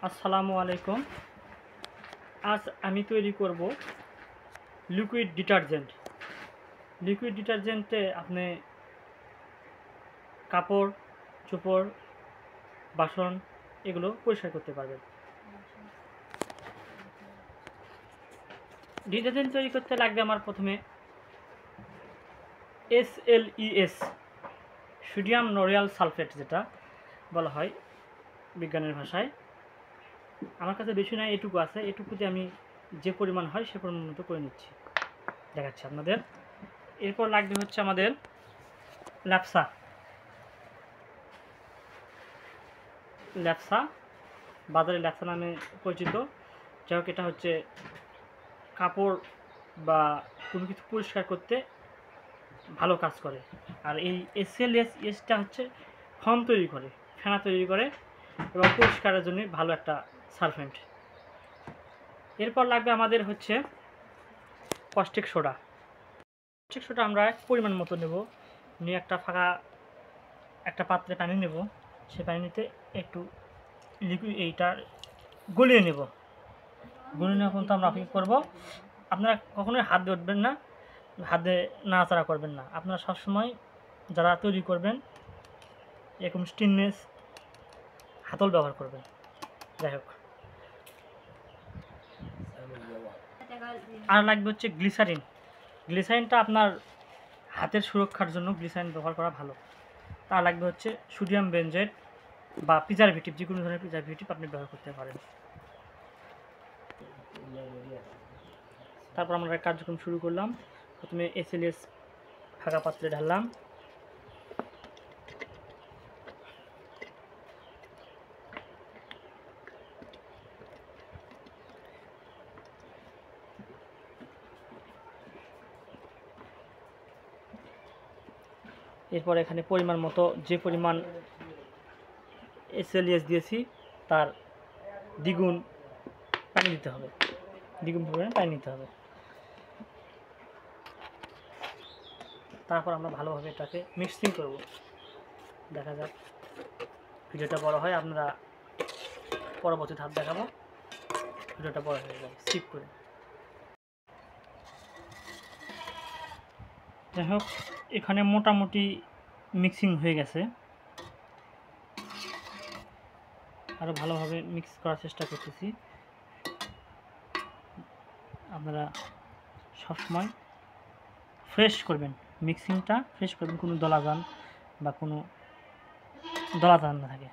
আসসালামু আলাইকুম। আজ আমি তৈরি করব লিকুইড ডিটারজেন্ট। লিকুইড ডিটারজেন্টে আপনি কাপড় চোপড় বাসন এগুলো পরিষ্কার করতে পারবেন। ডিটারজেন্ট তৈরি করতে লাগবে আমার প্রথমে SLES সোডিয়াম লোরিয়াল সালফেট, যেটা বলা হয় বিজ্ঞানের ভাষায়। আমার কাছে বেশি নয়, এটুকু আছে। এটুকুতে আমি যে পরিমাণ হয় সে পরিমাণ মতো করে নিচ্ছি, দেখাচ্ছি আপনাদের। এরপর লাগবে হচ্ছে আমাদের ল্যাপসা। বাজারে ল্যাপসা নামে পরিচিত। যাই হোক, এটা হচ্ছে কাপড় বা কোনো কিছু পরিষ্কার করতে ভালো কাজ করে। আর এই SLESটা হচ্ছে ফোম তৈরি করে, ফেনা তৈরি করে এবং পরিষ্কারের জন্য ভালো একটা সালফেন্ট। এরপর লাগবে আমাদের হচ্ছে কস্টিক সোডা। কস্টিক সোডা আমরা পরিমাণ মতো নেব, নিয়ে একটা পাত্রে পানি নেব। সে পানিতে একটু লিকুইড এইটা গলিয়ে নেব। গলিয়ে নেওয়া পর্যন্ত আমরা অপেক্ষা করব। আপনারা কখনোই হাত দিয়ে উঠবেন না, হাতে নাড়াচাড়া করবেন না। আপনারা সবসময় যারা তৈরি করবেন এরকম স্টেনলেস হাতল ব্যবহার করবেন। যাই হোক, আর লাগবে হচ্ছে গ্লিসারিন। গ্লিসারিনটা আপনার হাতের সুরক্ষার জন্য গ্লিসারিন ব্যবহার করা ভালো। তার লাগবে হচ্ছে সোডিয়াম বেনজয়েড বা প্রিজারভেটিভ, যে কোনো ধরনের প্রিজারভেটিভ আপনি ব্যবহার করতে পারেন। তারপর আমরা কার্যক্রম শুরু করলাম। প্রথমে SLES ফাঁকা পাত্রে ঢাললাম। এরপর এখানে পরিমাণ মতো, যে পরিমাণ SLES দিয়েছি তার দ্বিগুণ পানি দিতে হবে, দ্বিগুণ পরিমাণে পানি নিতে হবে। তারপর আমরা ভালোভাবে এটাকে মিক্সিং করব। দেখা যাক, ভিডিওটা বড় হয়, আপনারা পরবর্তী ধাপ দেখাবো। ভিডিওটা বড় হয়ে যাবে, স্কিপ করে। যাই হোক, এখানে মোটামুটি মিক্সিং হয়ে গেছে। আরও ভালোভাবে মিক্স করার চেষ্টা করতেছি। আপনারা সবসময় ফ্রেশ করবেন, মিক্সিংটা ফ্রেশ করবেন, কোনো দলাজান বা কোনো দলাজান না থাকে।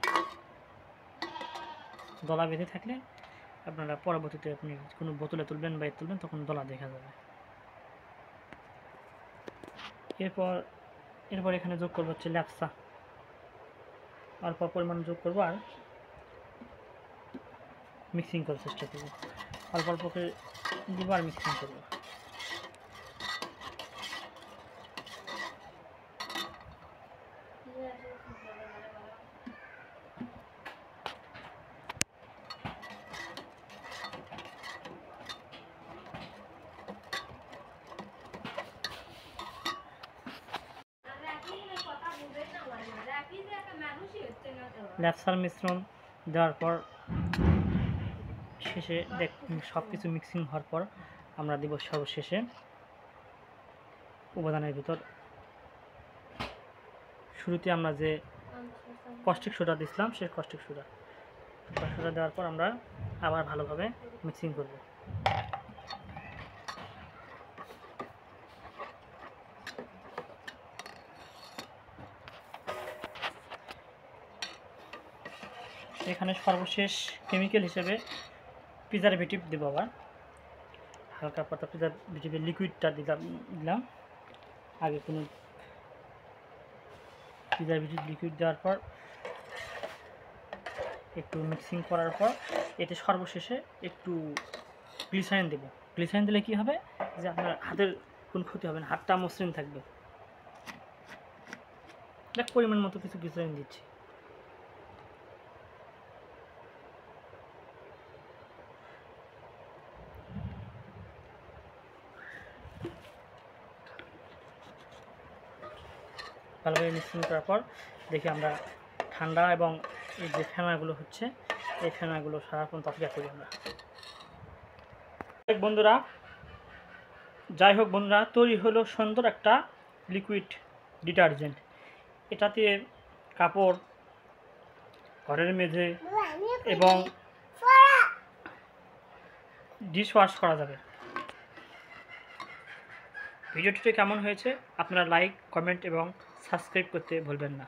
দলা বেঁধে থাকলে আপনারা পরবর্তীতে আপনি কোনো বোতলে তুলবেন বা তুলবেন তখন দলা দেখা যাবে। এরপর এখানে যোগ করবো হচ্ছে ল্যাপসা। অল্প পরিমাণ যোগ করবো আর মিক্সিং করার চেষ্টা করবো। অল্প অল্প করে দিব আর মিক্সিং করবো। ল্যাপসার মিশ্রণ দেওয়ার পর শেষে সব কিছু মিক্সিং হওয়ার পর আমরা দিব সর্বশেষে উপাদানের ভিতর। শুরুতে আমরা যে কস্টিক সোডা দিয়েছিলাম সেই কস্টিক সোডা দেওয়ার পর আমরা আবার ভালোভাবে মিক্সিং করব। এখানে সর্বশেষ কেমিক্যাল হিসেবে প্রিজারভেটিভ দেব। আবার হালকা পাতা প্রিজারভেটিভের লিকুইডটা দিলাম। আগে কোনো প্রিজারভেটিভ লিকুইড দেওয়ার পর একটু মিক্সিং করার পর এতে সর্বশেষে একটু গ্লিসারিন দেব। গ্লিসারিন দিলে কী হবে, যে আপনার হাতের কোনো ক্ষতি হবে না, হাতটা মসৃণ থাকবে। দেখ, পরিমাণ মতো কিছু গ্লিসারিন দিচ্ছি। ভালোভাবে মিক্সিং করার পর দেখি আমরা ঠান্ডা এবং এই যে ফেনাগুলো হচ্ছে এই ফেনাগুলো সারাক্ষণ তাফিয়া করি আমরা। বন্ধুরা, যাই হোক বন্ধুরা, তৈরি হলো সুন্দর একটা লিকুইড ডিটারজেন্ট। এটাতে কাপড়, ঘরের মেঝে এবং ডিশ ওয়াশ করা যাবে। ভিডিওটি কেমন হয়েছে আপনারা লাইক, কমেন্ট এবং সাবস্ক্রাইব করতে ভুলবেন না।